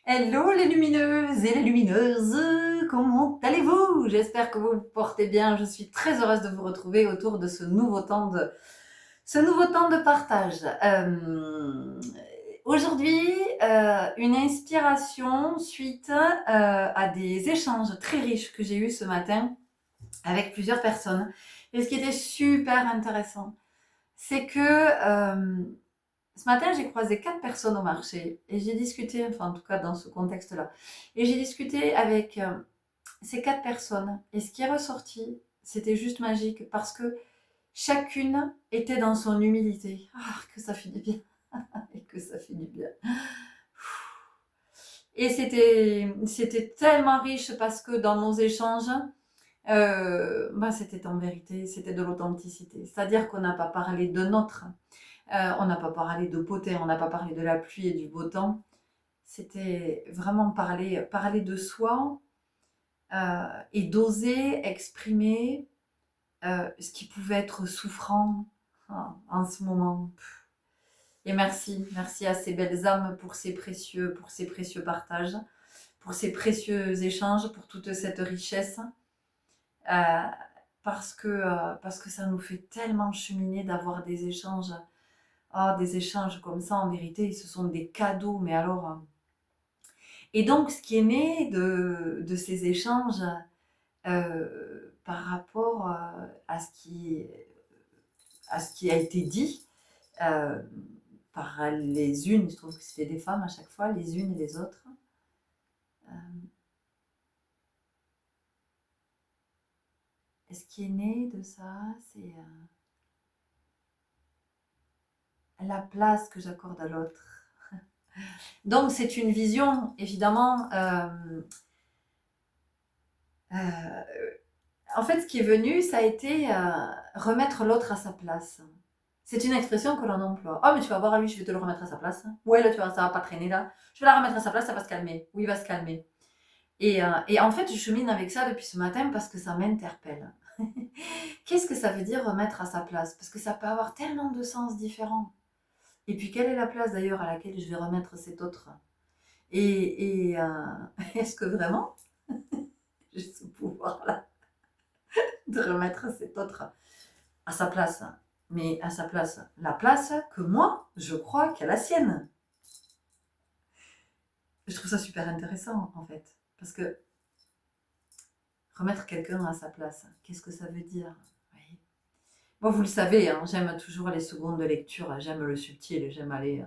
Hello les lumineuses et les lumineuses, comment allez-vous? J'espère que vous vous portez bien. Je suis très heureuse de vous retrouver autour de ce nouveau temps de partage. Aujourd'hui, une inspiration suite à des échanges très riches que j'ai eus ce matin avec plusieurs personnes. Et ce qui était super intéressant, c'est que ce matin, j'ai croisé 4 personnes au marché et j'ai discuté, enfin en tout cas dans ce contexte-là, et j'ai discuté avec ces 4 personnes. Et ce qui est ressorti, c'était juste magique parce que chacune était dans son humilité. Ah, que ça fait du bien. Et que ça fait du bien. Et c'était tellement riche parce que dans nos échanges, c'était en vérité, c'était de l'authenticité. C'est-à-dire qu'on n'a pas parlé de notre, on n'a pas parlé de beauté, on n'a pas parlé de la pluie et du beau temps. C'était vraiment parler de soi et d'oser exprimer ce qui pouvait être souffrant en ce moment. Et merci à ces belles âmes pour ces précieux partages, pour ces précieux échanges, pour toute cette richesse. Euh, parce que ça nous fait tellement cheminer d'avoir des échanges comme ça, en vérité, ce sont des cadeaux, mais alors. Et donc, ce qui est né de ces échanges par rapport à ce qui a été dit euh, par les unes, je trouve que c'était des femmes à chaque fois, les unes et les autres. Euh, et ce qui est né de ça, c'est la place que j'accorde à l'autre. Donc, c'est une vision, évidemment. En fait, ce qui est venu, ça a été remettre l'autre à sa place. C'est une expression que l'on emploie. Oh, mais tu vas voir, lui, je vais te le remettre à sa place. Ouais, là, tu vois, ça va pas traîner, là. Je vais la remettre à sa place, ça va se calmer. Oui, il va se calmer. Et en fait, je chemine avec ça depuis ce matin parce que ça m'interpelle. Qu'est-ce que ça veut dire remettre à sa place? Parce que ça peut avoir tellement de sens différents. Et puis, quelle est la place d'ailleurs à laquelle je vais remettre cet autre? Et est-ce que vraiment j'ai ce pouvoir-là de remettre cet autre à sa place? Mais à sa place, la place que moi, je crois qu'elle a la sienne. Je trouve ça super intéressant, en fait. Parce que remettre quelqu'un à sa place, qu'est-ce que ça veut dire? Oui. Moi, vous le savez, hein, j'aime toujours les secondes de lecture, j'aime le subtil, j'aime aller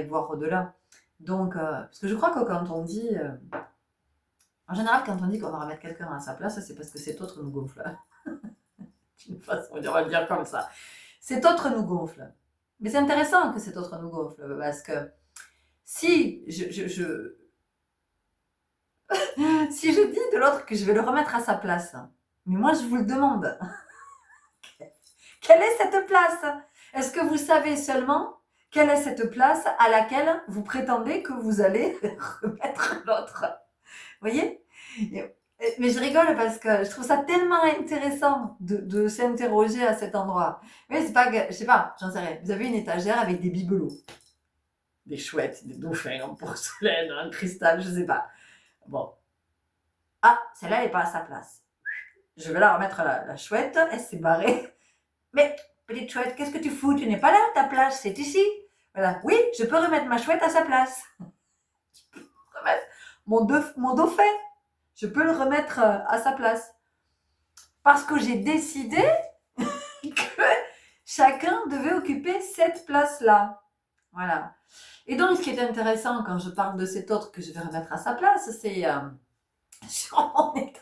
voir au-delà. Donc, parce que je crois que quand on dit, en général, quand on dit qu'on va remettre quelqu'un à sa place, c'est parce que cet autre nous gonfle. D'une façon, on va le dire comme ça. Cet autre nous gonfle. Mais c'est intéressant que cet autre nous gonfle, parce que si si je dis de l'autre que je vais le remettre à sa place, mais moi je vous le demande, quelle est cette place? Est-ce que vous savez seulement quelle est cette place à laquelle vous prétendez que vous allez remettre l'autre? Vous voyez? Mais je rigole parce que je trouve ça tellement intéressant de s'interroger à cet endroit. Mais c'est pas, je sais pas, j'en sais rien. Vous avez une étagère avec des bibelots, des chouettes, des dauphins en porcelaine, en cristal, je sais pas. Bon. Ah, celle-là, elle n'est pas à sa place. Je vais la remettre la chouette, elle s'est barrée. Mais, petite chouette, qu'est-ce que tu fous? Tu n'es pas là, ta place, c'est ici. Voilà. Oui, je peux remettre ma chouette à sa place. Je peux remettre mon dauphin. Je peux le remettre à sa place. Parce que j'ai décidé que chacun devait occuper cette place-là. Voilà. Et donc, ce qui est intéressant quand je parle de cet autre que je vais remettre à sa place, c'est sur mon étagère.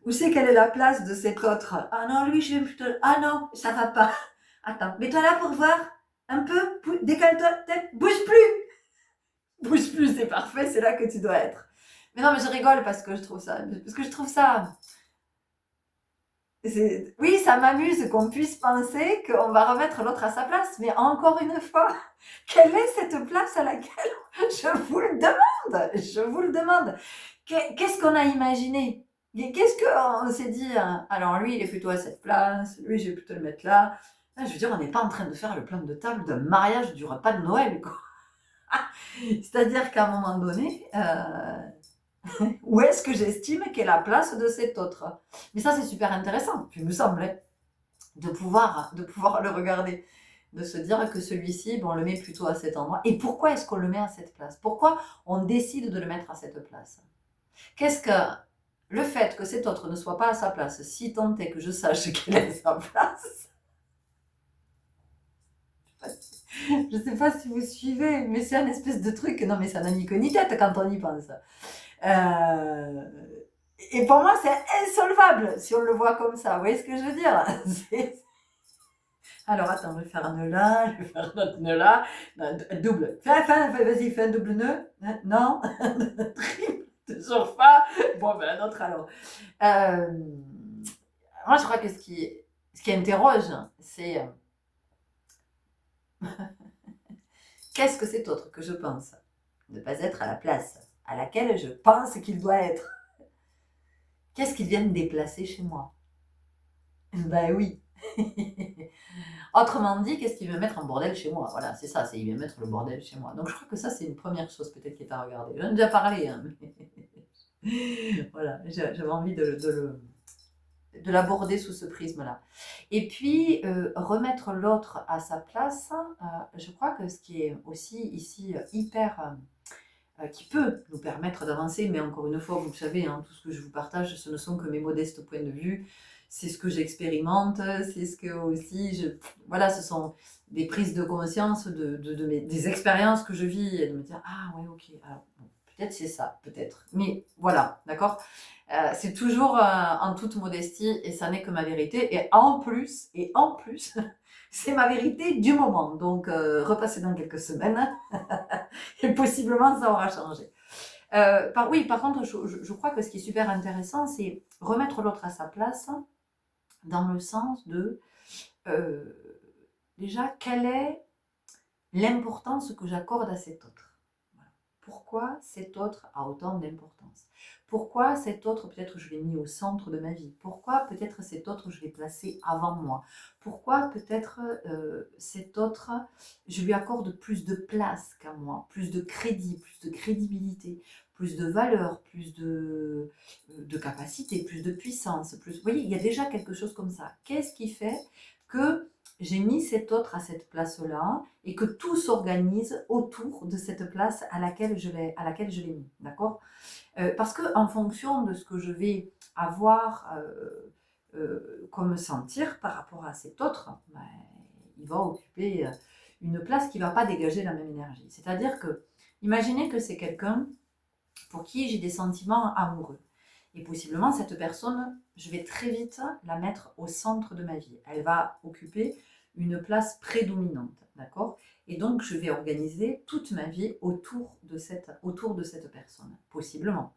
Où c'est quelle est la place de cet autre? Ah non, lui, je vais plutôt. Ah non, ça va pas. Attends, mets-toi là pour voir. Un peu, décale-toi, tête, bouge plus. Bouge plus, c'est parfait, c'est là que tu dois être. Mais non, mais je rigole parce que je trouve ça. Parce que je trouve ça. Oui, ça m'amuse qu'on puisse penser qu'on va remettre l'autre à sa place. Mais encore une fois, quelle est cette place à laquelle je vous le demande? Je vous le demande. Qu'est-ce qu'on a imaginé? Qu'est-ce qu'on s'est dit? Alors lui, il est plutôt à cette place, lui, je vais plutôt le mettre là. Ah, je veux dire, on n'est pas en train de faire le plan de table d'un mariage du repas de Noël, quoi. C'est-à-dire qu'à un moment donné, où est-ce que j'estime qu'est la place de cet autre? Mais ça, c'est super intéressant, il me semble, hein, de pouvoir le regarder, de se dire que celui-ci, bon, on le met plutôt à cet endroit. Et pourquoi est-ce qu'on le met à cette place? Pourquoi on décide de le mettre à cette place? Qu'est-ce que le fait que cet autre ne soit pas à sa place, si tant est que je sache quelle est sa place, je ne sais pas si vous suivez, mais c'est un espèce de truc, non mais ça n'a ni queue ni tête quand on y pense. Et pour moi, c'est insolvable si on le voit comme ça. Vous voyez ce que je veux dire? Alors attends, je vais faire un nœud là, je vais faire un autre nœud là. Non, double. Vas-y, fais un double nœud. Non, triple, toujours pas. Bon, ben un autre alors. Moi, je crois que ce qui interroge, c'est qu'est-ce que cet autre que je pense ne pas être à la place à laquelle je pense qu'il doit être? Qu'est-ce qu'il vient de déplacer chez moi? Ben oui. Autrement dit, qu'est-ce qu'il vient mettre en bordel chez moi? Voilà, c'est ça, c'est il vient mettre le bordel chez moi. Donc je crois que ça, c'est une première chose peut-être qui est à regarder. J'en ai déjà parlé, hein, mais voilà, j'avais envie de l'aborder sous ce prisme-là. Et puis, remettre l'autre à sa place, je crois que ce qui est aussi ici hyper qui peut nous permettre d'avancer, mais encore une fois, vous le savez, hein, tout ce que je vous partage, ce ne sont que mes modestes points de vue, c'est ce que j'expérimente, c'est ce que aussi, voilà, ce sont des prises de conscience des expériences que je vis, et de me dire, ah ouais, ok, alors, bon, peut-être c'est ça, peut-être, mais voilà, d'accord. C'est toujours en toute modestie, et ça n'est que ma vérité, et en plus, c'est ma vérité du moment, donc repassez dans quelques semaines, et possiblement ça aura changé. Oui, par contre, je crois que ce qui est super intéressant, c'est remettre l'autre à sa place, dans le sens de, euh, déjà, quelle est l'importance que j'accorde à cet autre? Voilà. Pourquoi cet autre a autant d'importance? Pourquoi cet autre, peut-être je l'ai mis au centre de ma vie? Pourquoi peut-être cet autre, je l'ai placé avant moi? Pourquoi peut-être cet autre, je lui accorde plus de place qu'à moi, plus de crédit, plus de crédibilité, plus de valeur, plus de capacité, plus de puissance, plus... Vous voyez, il y a déjà quelque chose comme ça. Qu'est-ce qui fait que j'ai mis cet autre à cette place-là et que tout s'organise autour de cette place à laquelle je l'ai mis, d'accord? Parce que en fonction de ce que je vais avoir comme sentir par rapport à cet autre, ben, il va occuper une place qui ne va pas dégager la même énergie. C'est-à-dire que, imaginez que c'est quelqu'un pour qui j'ai des sentiments amoureux. Et possiblement, cette personne, je vais très vite la mettre au centre de ma vie. Elle va occuper une place prédominante, d'accord? Et donc, je vais organiser toute ma vie autour de cette personne, possiblement.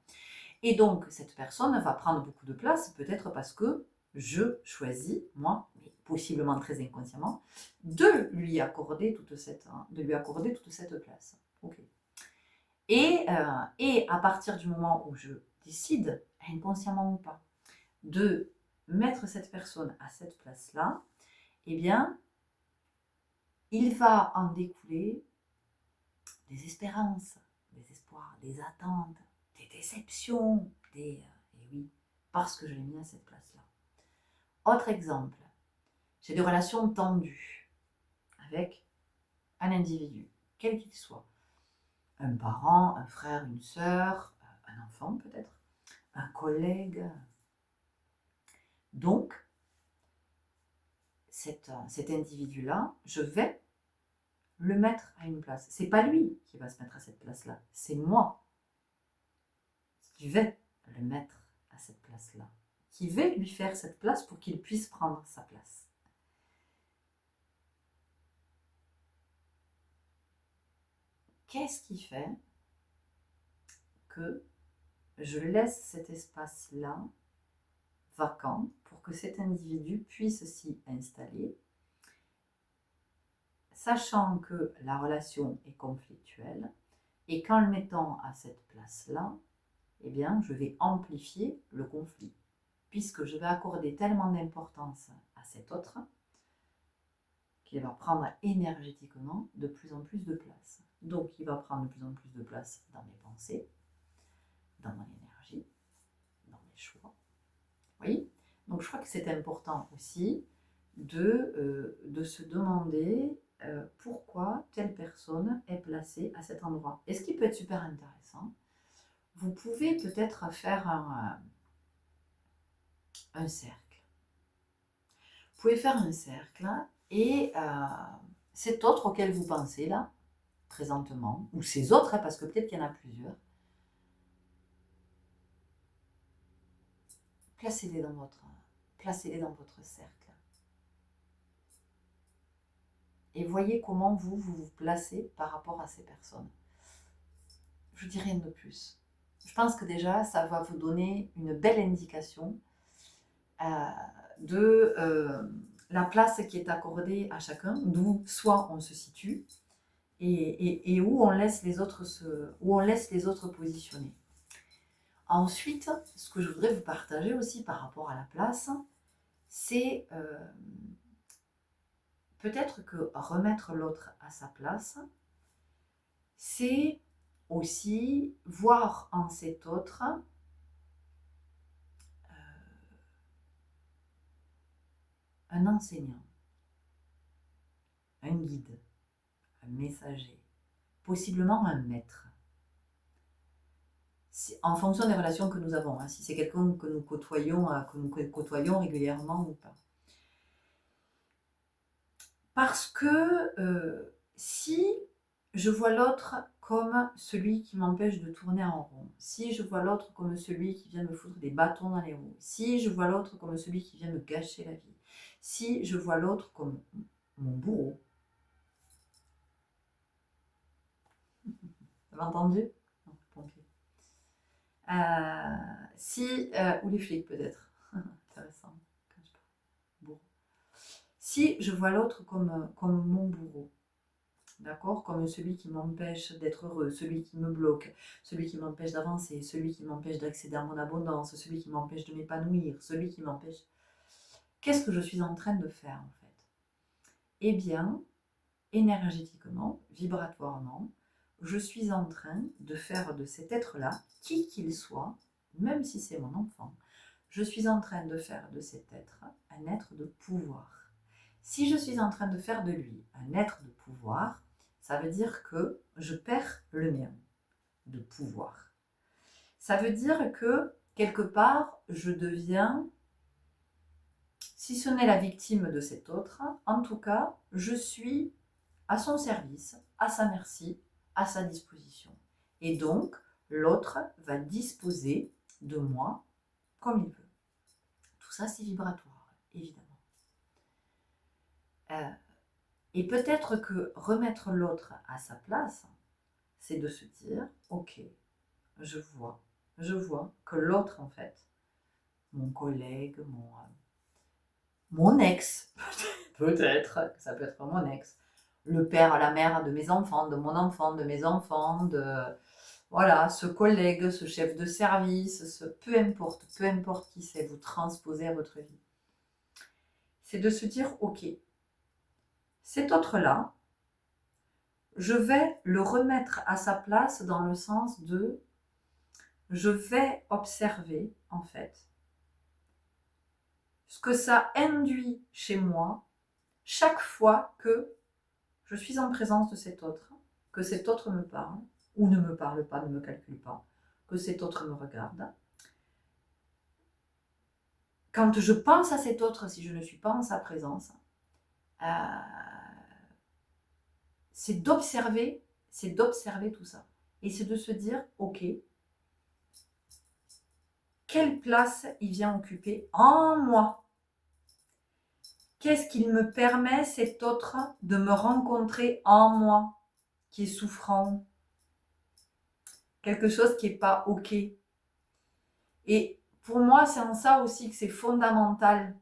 Et donc, cette personne va prendre beaucoup de place, peut-être parce que je choisis, moi, mais possiblement très inconsciemment, de lui accorder toute cette place. Ok. Et à partir du moment où je décide, inconsciemment ou pas, de mettre cette personne à cette place-là, eh bien, il va en découler des espérances, des espoirs, des attentes, des déceptions, et oui, parce que je l'ai mis à cette place-là. Autre exemple, j'ai des relations tendues avec un individu, quel qu'il soit. Un parent, un frère, une sœur, un enfant peut-être, un collègue. Donc, cet individu-là, je vais le mettre à une place. C'est pas lui qui va se mettre à cette place-là, c'est moi qui vais le mettre à cette place-là, qui vais lui faire cette place pour qu'il puisse prendre sa place. Qu'est-ce qui fait que je laisse cet espace-là vacant pour que cet individu puisse s'y installer, sachant que la relation est conflictuelle et qu'en le mettant à cette place-là, eh bien, je vais amplifier le conflit, puisque je vais accorder tellement d'importance à cet autre qu'il va prendre énergétiquement de plus en plus de place. Donc, il va prendre de plus en plus de place dans mes pensées, dans mon énergie, dans mes choix. Oui. Donc, je crois que c'est important aussi de se demander pourquoi telle personne est placée à cet endroit. Et ce qui peut être super intéressant, vous pouvez peut-être faire un cercle. Vous pouvez faire un cercle et cet autre auquel vous pensez là, présentement, ou ces autres, parce que peut-être qu'il y en a plusieurs, placez-les dans votre cercle. Et voyez comment vous vous placez par rapport à ces personnes. Je dis rien de plus. Je pense que déjà, ça va vous donner une belle indication de la place qui est accordée à chacun, d'où soit on se situe et où on laisse les autres positionner. Ensuite, ce que je voudrais vous partager aussi par rapport à la place, c'est peut-être que remettre l'autre à sa place, c'est aussi voir en cet autre un enseignant, un guide, un messager, possiblement un maître. En fonction des relations que nous avons, si c'est quelqu'un que nous côtoyons régulièrement ou pas. Parce que si je vois l'autre comme celui qui m'empêche de tourner en rond, si je vois l'autre comme celui qui vient me foutre des bâtons dans les roues, si je vois l'autre comme celui qui vient me gâcher la vie, si je vois l'autre comme mon bourreau. Vous avez entendu? Non, pompier. Ou les flics peut-être. Intéressant. Bourreau. Si je vois l'autre comme mon bourreau, d'accord, comme celui qui m'empêche d'être heureux, celui qui me bloque, celui qui m'empêche d'avancer, celui qui m'empêche d'accéder à mon abondance, celui qui m'empêche de m'épanouir, celui qui m'empêche... Qu'est-ce que je suis en train de faire en fait? Eh bien, énergétiquement, vibratoirement, je suis en train de faire de cet être-là, qui qu'il soit, même si c'est mon enfant, je suis en train de faire de cet être un être de pouvoir. Si je suis en train de faire de lui un être de pouvoir, ça veut dire que je perds le mien de pouvoir. Ça veut dire que, quelque part, je deviens, si ce n'est la victime de cet autre, en tout cas, je suis à son service, à sa merci, à sa disposition. Et donc, l'autre va disposer de moi comme il veut. Tout ça, c'est vibratoire, évidemment. Et peut-être que remettre l'autre à sa place, c'est de se dire, ok, je vois que l'autre, en fait, mon collègue, mon ex, peut-être, ça peut être mon ex, le père, la mère de mes enfants, de mon enfant, de mes enfants, voilà, ce collègue, ce chef de service, peu importe qui c'est, vous transposez à votre vie. C'est de se dire, ok, cet autre-là, je vais le remettre à sa place dans le sens de, je vais observer, en fait, ce que ça induit chez moi chaque fois que je suis en présence de cet autre, que cet autre me parle, ou ne me parle pas, ne me calcule pas, que cet autre me regarde. Quand je pense à cet autre, si je ne suis pas en sa présence, c'est d'observer tout ça. Et c'est de se dire, ok, quelle place il vient occuper en moi? Qu'est-ce qu'il me permet, cet autre, de me rencontrer en moi, qui est souffrant? Quelque chose qui n'est pas ok. Et pour moi, c'est en ça aussi que c'est fondamental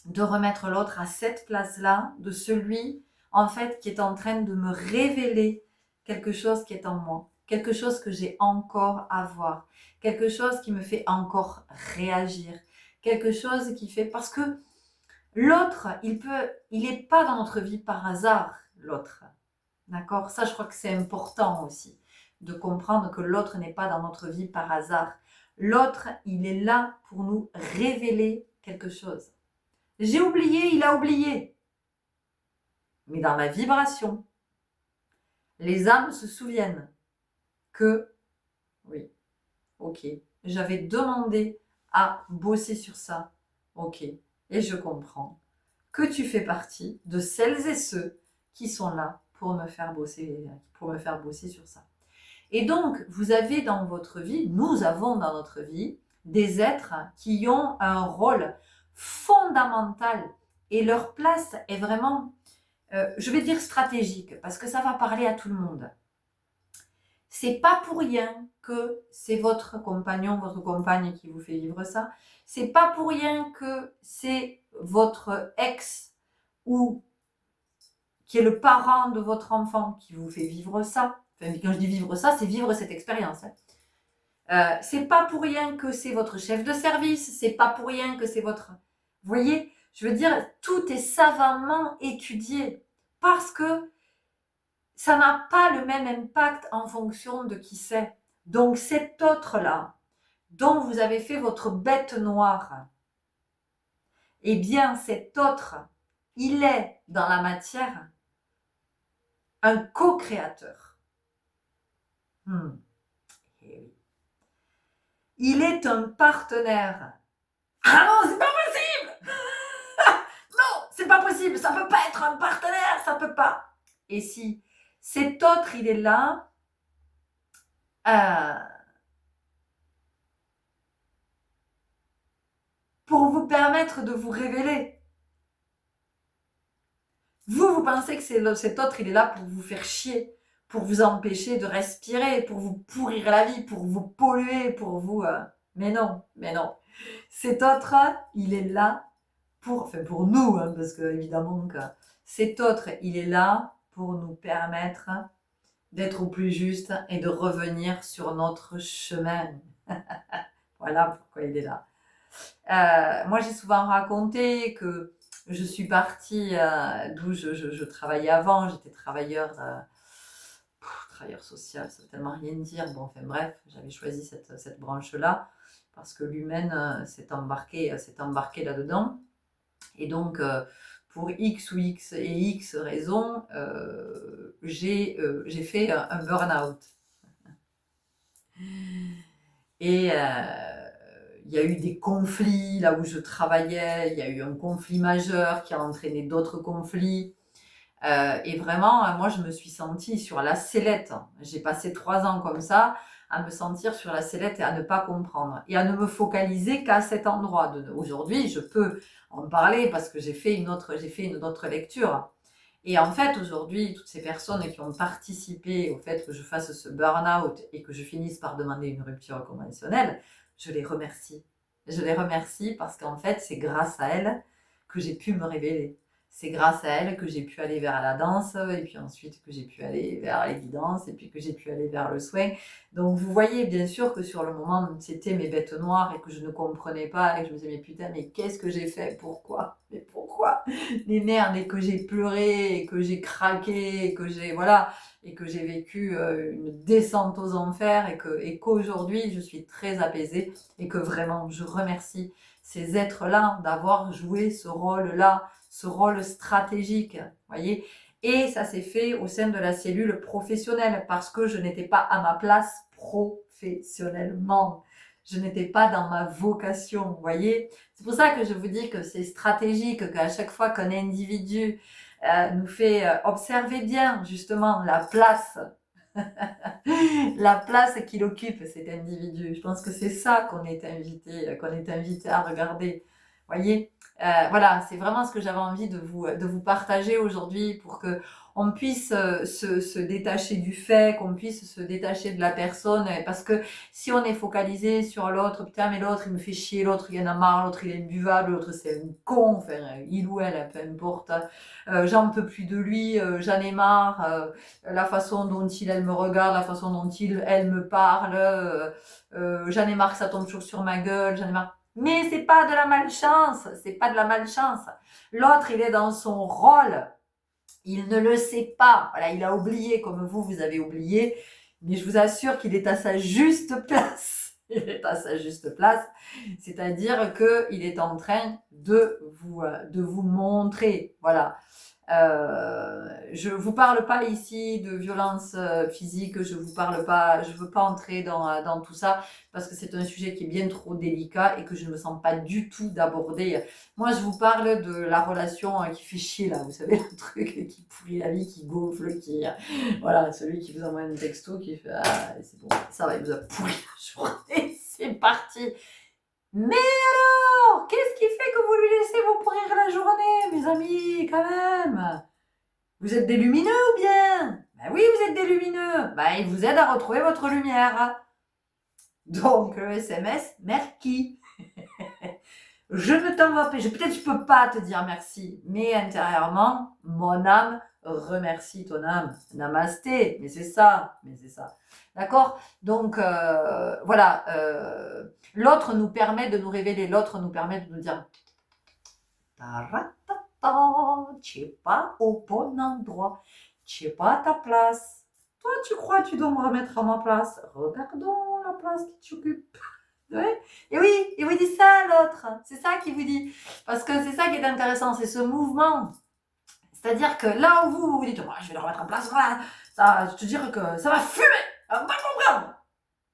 de remettre l'autre à cette place-là, de celui, en fait, qui est en train de me révéler quelque chose qui est en moi, quelque chose que j'ai encore à voir, quelque chose qui me fait encore réagir, quelque chose qui fait... Parce que L'autre, il est pas dans notre vie par hasard, l'autre. D'accord? Ça, je crois que c'est important aussi de comprendre que l'autre n'est pas dans notre vie par hasard. L'autre, il est là pour nous révéler quelque chose. J'ai oublié, il a oublié. Mais dans la vibration, les âmes se souviennent que, oui, ok, j'avais demandé à bosser sur ça. Ok, et je comprends que tu fais partie de celles et ceux qui sont là pour me faire bosser sur ça. Et donc, vous avez dans votre vie, nous avons dans notre vie, des êtres qui ont un rôle fondamental et leur place est vraiment, je vais dire stratégique, parce que ça va parler à tout le monde. C'est pas pour rien que c'est votre compagnon, votre compagne qui vous fait vivre ça. C'est pas pour rien que c'est votre ex ou qui est le parent de votre enfant qui vous fait vivre ça. Enfin, quand je dis vivre ça, c'est vivre cette expérience. C'est pas pour rien que c'est votre chef de service, c'est pas pour rien que c'est votre... Vous voyez, je veux dire, tout est savamment étudié parce que ça n'a pas le même impact en fonction de qui c'est. Donc cet autre-là, dont vous avez fait votre bête noire, eh bien cet autre, il est dans la matière un co-créateur. Il est un partenaire. Ah non, c'est pas possible. Non, c'est pas possible. Ça peut pas être un partenaire, ça peut pas. Et si cet autre, il est là, pour vous permettre de vous révéler. Vous pensez que cet autre, il est là pour vous faire chier, pour vous empêcher de respirer, pour vous pourrir la vie, pour vous polluer, pour vous... Mais non, mais non. Cet autre, il est là pour nous, hein, parce que évidemment que cet autre, il est là pour nous permettre d'être au plus juste et de revenir sur notre chemin. Voilà pourquoi il est là. Moi, j'ai souvent raconté que je suis partie d'où je travaillais avant. J'étais travailleur social, ça veut tellement rien dire. Bon, enfin bref, j'avais choisi cette branche-là parce que l'humaine s'est embarqué là-dedans. Et donc, pour X ou X et X raisons, j'ai fait un burn-out. Et il y a eu des conflits là où je travaillais, il y a eu un conflit majeur qui a entraîné d'autres conflits. Et vraiment, moi, je me suis sentie sur la sellette. J'ai passé 3 ans comme ça, à me sentir sur la sellette et à ne pas comprendre. Et à ne me focaliser qu'à cet endroit. Aujourd'hui, je peux en parler parce que j'ai fait une autre lecture. Et en fait, aujourd'hui, toutes ces personnes qui ont participé au fait que je fasse ce burn-out et que je finisse par demander une rupture conventionnelle, je les remercie. Je les remercie parce qu'en fait, c'est grâce à elles que j'ai pu me révéler. C'est grâce à elles que j'ai pu aller vers la danse et puis ensuite que j'ai pu aller vers les guidances et puis que j'ai pu aller vers le soin. Donc vous voyez bien sûr que sur le moment, c'était mes bêtes noires et que je ne comprenais pas et que je me disais mais putain, mais qu'est-ce que j'ai fait? Pourquoi? Mais pourquoi? Les merdes, et que j'ai pleuré et que j'ai craqué et que j'ai voilà et que j'ai vécu une descente aux enfers et qu'aujourd'hui je suis très apaisée et que vraiment je remercie ces êtres-là d'avoir joué ce rôle-là, ce rôle stratégique, voyez. Et ça s'est fait au sein de la cellule professionnelle parce que je n'étais pas à ma place professionnellement. Je n'étais pas dans ma vocation, voyez. C'est pour ça que je vous dis que c'est stratégique, qu'à chaque fois qu'un individu nous fait observer bien justement la place la place qu'il occupe cet individu. Je pense que c'est ça qu'on est invité à regarder. Voyez, voilà, c'est vraiment ce que j'avais envie de vous partager aujourd'hui pour que on puisse se détacher du fait, qu'on puisse se détacher de la personne, parce que si on est focalisé sur l'autre, putain mais l'autre il me fait chier, l'autre il en a marre, l'autre il est imbuvable, l'autre c'est un con, enfin il ou elle, peu importe, j'en peux plus de lui, j'en ai marre, la façon dont elle me regarde, la façon dont elle me parle, j'en ai marre que ça tombe toujours sur ma gueule, j'en ai marre. Mais c'est pas de la malchance, c'est pas de la malchance. L'autre, il est dans son rôle. Il ne le sait pas. Voilà, il a oublié comme vous avez oublié. Mais je vous assure qu'il est à sa juste place. Il est à sa juste place. C'est-à-dire qu'il est en train de vous montrer. Voilà. Je vous parle pas ici de violence physique, je vous parle pas, je veux pas entrer dans tout ça parce que c'est un sujet qui est bien trop délicat et que je ne me sens pas du tout d'aborder. Moi, je vous parle de la relation qui fait chier là, vous savez, le truc qui pourrit la vie, qui gonfle, voilà, celui qui vous envoie un texto qui fait ah c'est bon, ça va, il vous a pourri la journée, c'est parti. Mais alors, qu'est-ce qui fait que vous lui laissez vous pourrir la journée, mes amis, quand même? Vous êtes des lumineux ou bien? Ben oui, vous êtes des lumineux. Ben, il vous aide à retrouver votre lumière. Donc, le SMS, merci. Je ne t'en veux pas. Peut-être je peux pas te dire merci, mais intérieurement, mon âme remercie ton âme. Namasté. Mais c'est ça. D'accord? Donc, voilà. L'autre nous permet de nous révéler. L'autre nous permet de nous dire tu n'es pas au bon endroit. Tu n'es pas à ta place. Toi, tu crois que tu dois me remettre à ma place. Regardons la place qui t'occupe. Ouais. Et oui, il vous dit ça, l'autre. C'est ça qu'il vous dit. Parce que c'est ça qui est intéressant, c'est ce mouvement. C'est-à-dire que là où vous vous dites, oh, je vais le remettre en place, voilà, ça, je te dire que ça va fumer, va comprendre.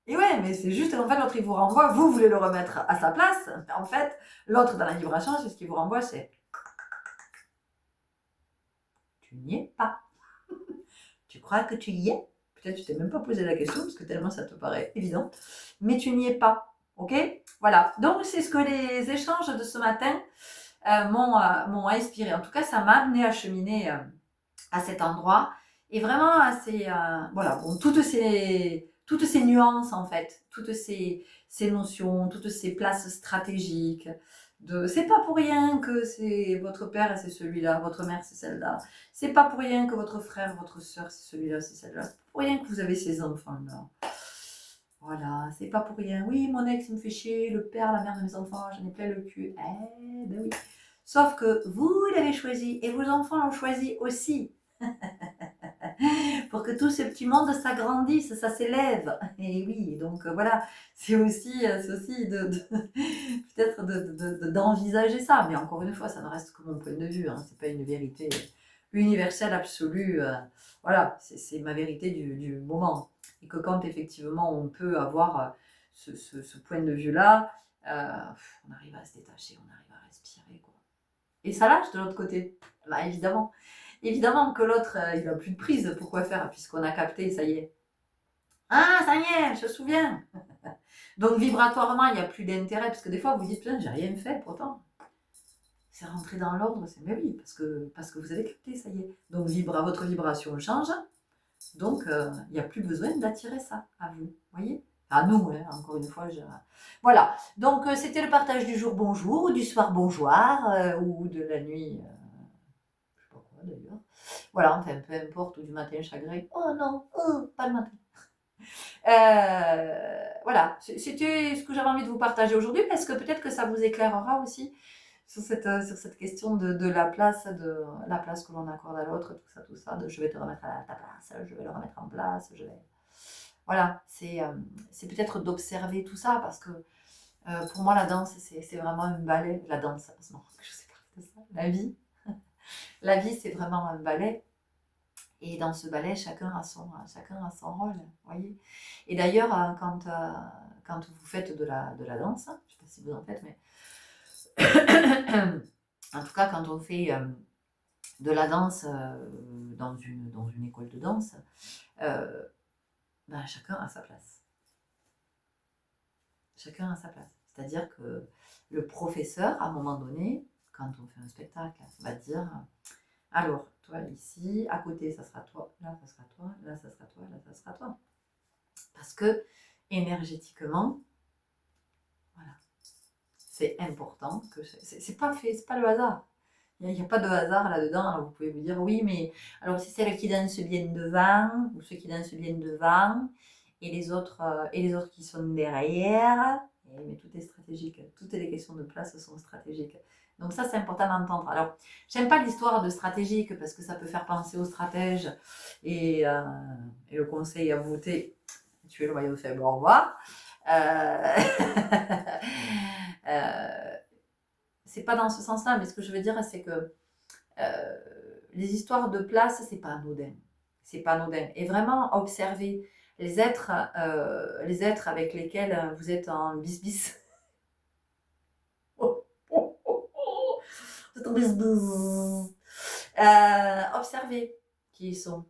Et ouais, mais c'est juste qu'en fait, l'autre, il vous renvoie, vous voulez le remettre à sa place. En fait, l'autre, dans la vibration, c'est ce qui vous renvoie, c'est tu n'y es pas. Tu crois que tu y es? Peut-être que tu t'es même pas posé la question, parce que tellement ça te paraît évident. Mais tu n'y es pas. Ok? Voilà. Donc, c'est ce que les échanges de ce matin m'ont inspiré. En tout cas, ça m'a amené à cheminer à cet endroit. Et vraiment, voilà, bon, toutes ces nuances, en fait, toutes ces notions, toutes ces places stratégiques. C'est pas pour rien que c'est votre père et c'est celui-là, votre mère c'est celle-là. C'est pas pour rien que votre frère, votre soeur c'est celui-là, c'est celle-là. C'est pas pour rien que vous avez ces enfants-là. Voilà, c'est pas pour rien. Oui, mon ex me fait chier, le père, la mère de mes enfants, j'en ai plein le cul. Eh ben oui. Sauf que vous l'avez choisi et vos enfants l'ont choisi aussi. Pour que tout ce petit monde s'agrandisse, ça s'élève. Et oui, donc voilà, c'est aussi peut-être d'envisager ça. Mais encore une fois, ça ne reste que mon point de vue. Hein. C'est pas une vérité universelle, absolue. Voilà, c'est ma vérité du moment. Et que quand effectivement on peut avoir ce point de vue-là, on arrive à se détacher, on arrive à respirer. Quoi. Et ça lâche de l'autre côté. Bah, évidemment. Évidemment que l'autre, il n'a plus de prise. Pourquoi faire? Puisqu'on a capté, ça y est. Ah, ça y est, je me souviens. Donc, vibratoirement, il n'y a plus d'intérêt. Parce que des fois, vous dites, putain, j'ai rien fait pourtant. C'est rentré dans l'ordre. Mais oui, parce que vous avez capté, ça y est. Donc, votre vibration change. Donc, il n'y a plus besoin d'attirer ça à vous. Voyez? À nous, hein, encore une fois. Voilà. Donc, c'était le partage du jour bonjour, ou du soir bonjour, ou de la nuit. Je sais pas quoi d'ailleurs. Voilà, enfin, peu importe, ou du matin chagrin. Oh non, pas le matin. Voilà, c'était ce que j'avais envie de vous partager aujourd'hui, parce que peut-être que ça vous éclairera aussi sur cette question de la place que l'on accorde à l'autre, tout ça, de je vais te remettre à ta place, je vais le remettre en place, Voilà, c'est peut-être d'observer tout ça, parce que pour moi, la danse, c'est vraiment un ballet. La danse, non, je sais pas de ça. La vie. La vie, c'est vraiment un ballet. Et dans ce ballet, chacun a son rôle, voyez. Et d'ailleurs, quand vous faites de la danse, je ne sais pas si vous en faites, mais en tout cas, quand on fait de la danse dans une école de danse, ben, chacun a sa place. Chacun a sa place. C'est-à-dire que le professeur, à un moment donné, quand on fait un spectacle, va dire alors, toi ici, à côté, ça sera toi, là, ça sera toi, là, ça sera toi, là, ça sera toi. Parce que énergétiquement, voilà, c'est important que c'est pas fait, c'est pas le hasard. Il n'y a pas de hasard là-dedans. Alors vous pouvez vous dire oui, mais alors si celles qui dansent viennent devant, ou ceux qui dansent viennent devant, et les autres qui sont derrière, Mais tout est stratégique. Toutes les questions de place sont stratégiques. Donc ça, c'est important d'entendre. Alors, j'aime pas l'histoire de stratégique parce que ça peut faire penser aux stratèges et le conseil à voter. Tu es le maillot faible, au revoir. C'est pas dans ce sens-là, mais ce que je veux dire, c'est que les histoires de place, c'est pas anodin. C'est pas anodin. Et vraiment observer les êtres avec lesquels vous êtes en bis-bis. Vous êtes en bis-bis. Observez qui ils sont,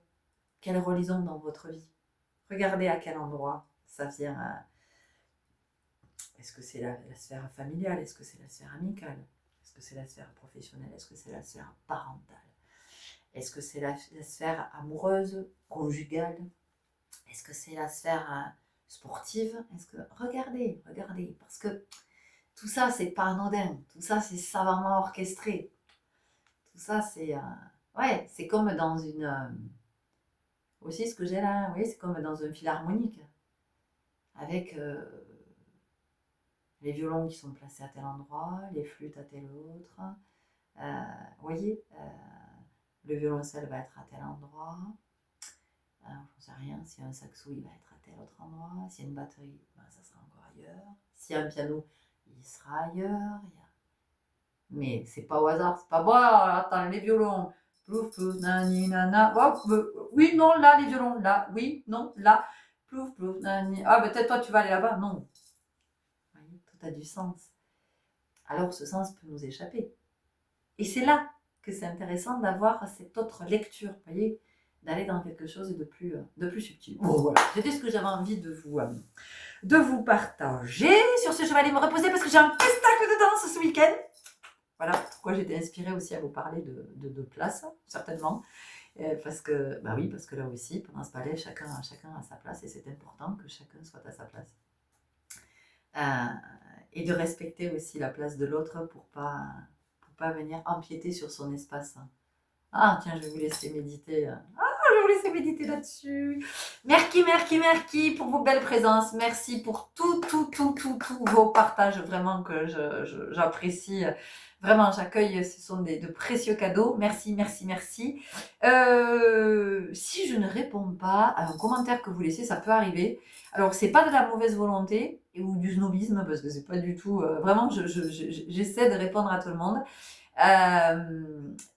quel rôle ils ont dans votre vie. Regardez à quel endroit ça vient. Est-ce que c'est la sphère familiale? Est-ce que c'est la sphère amicale? Est-ce que c'est la sphère professionnelle? Est-ce que c'est la sphère parentale? Est-ce que c'est la sphère amoureuse, conjugale? Est-ce que c'est la sphère sportive? Regardez, parce que tout ça, c'est pas anodin. Tout ça, c'est savamment orchestré. Tout ça, c'est ouais, c'est comme dans une aussi ce que j'ai là, oui, c'est comme dans un philharmonique avec les violons qui sont placés à tel endroit, les flûtes à tel autre. Vous voyez, le violoncelle va être à tel endroit. Je ne sais rien, s'il y a un saxo, il va être à tel autre endroit. S'il y a une batterie, ben, ça sera encore ailleurs. S'il y a un piano, il sera ailleurs. Mais c'est pas au hasard, c'est pas bon. Attends, les violons. Plouf, plouf, nani, nana. Oh, oui, non, là, les violons. Là, oui, non, là. Plouf, plouf, nani. Ah, peut-être toi, tu vas aller là-bas. Non. Vous voyez, tout a du sens. Alors, ce sens peut nous échapper. Et c'est là que c'est intéressant d'avoir cette autre lecture, vous voyez, d'aller dans quelque chose de plus subtil. Bon, voilà, c'était ce que j'avais envie de vous partager. Sur ce, je vais aller me reposer parce que j'ai un spectacle de danse ce week-end. Voilà pourquoi j'étais inspirée aussi à vous parler de place, certainement. Parce que, bah oui, parce que là aussi, pendant ce ballet, chacun a sa place et c'est important que chacun soit à sa place. Et de respecter aussi la place de l'autre pour pas venir empiéter sur son espace. Ah, tiens, je vais vous laisser méditer. Je vais vous laisser méditer là-dessus. Merci pour vos belles présences. Merci pour tous vos partages, vraiment que j'apprécie. Vraiment, j'accueille, ce sont de précieux cadeaux. Merci. Si je ne réponds pas à un commentaire que vous laissez, ça peut arriver. Alors, c'est pas de la mauvaise volonté ou du snobisme, parce que c'est pas du tout... vraiment, j'essaie de répondre à tout le monde.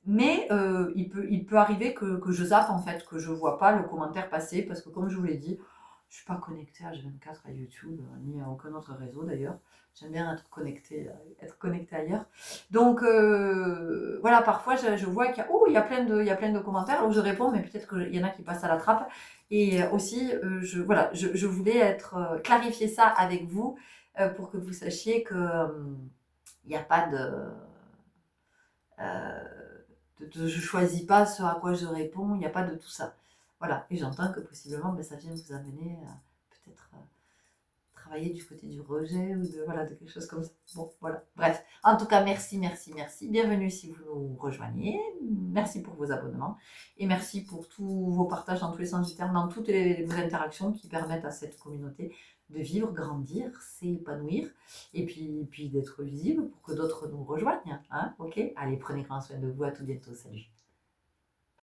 Mais il peut arriver que je zappe, en fait, que je vois pas le commentaire passer, parce que comme je vous l'ai dit, je suis pas connectée à H24, à YouTube, ni à aucun autre réseau d'ailleurs. J'aime bien être connectée ailleurs. Donc voilà, parfois je vois qu'il y a plein de commentaires, alors je réponds, mais peut-être qu'il y en a qui passent à la trappe. Et aussi, je voulais clarifier ça avec vous pour que vous sachiez que il n'y a pas je choisis pas ce à quoi je réponds, il n'y a pas de tout ça. Voilà, et j'entends que possiblement ça vient vous amener peut-être travailler du côté du rejet ou de quelque chose comme ça. Bon, voilà, bref. En tout cas, merci. Bienvenue si vous nous rejoignez. Merci pour vos abonnements et merci pour tous vos partages dans tous les sens du terme, dans toutes vos interactions qui permettent à cette communauté de vivre, grandir, s'épanouir et puis d'être visible pour que d'autres nous rejoignent. Hein, ok ? Allez, prenez grand soin de vous. À tout bientôt. Salut.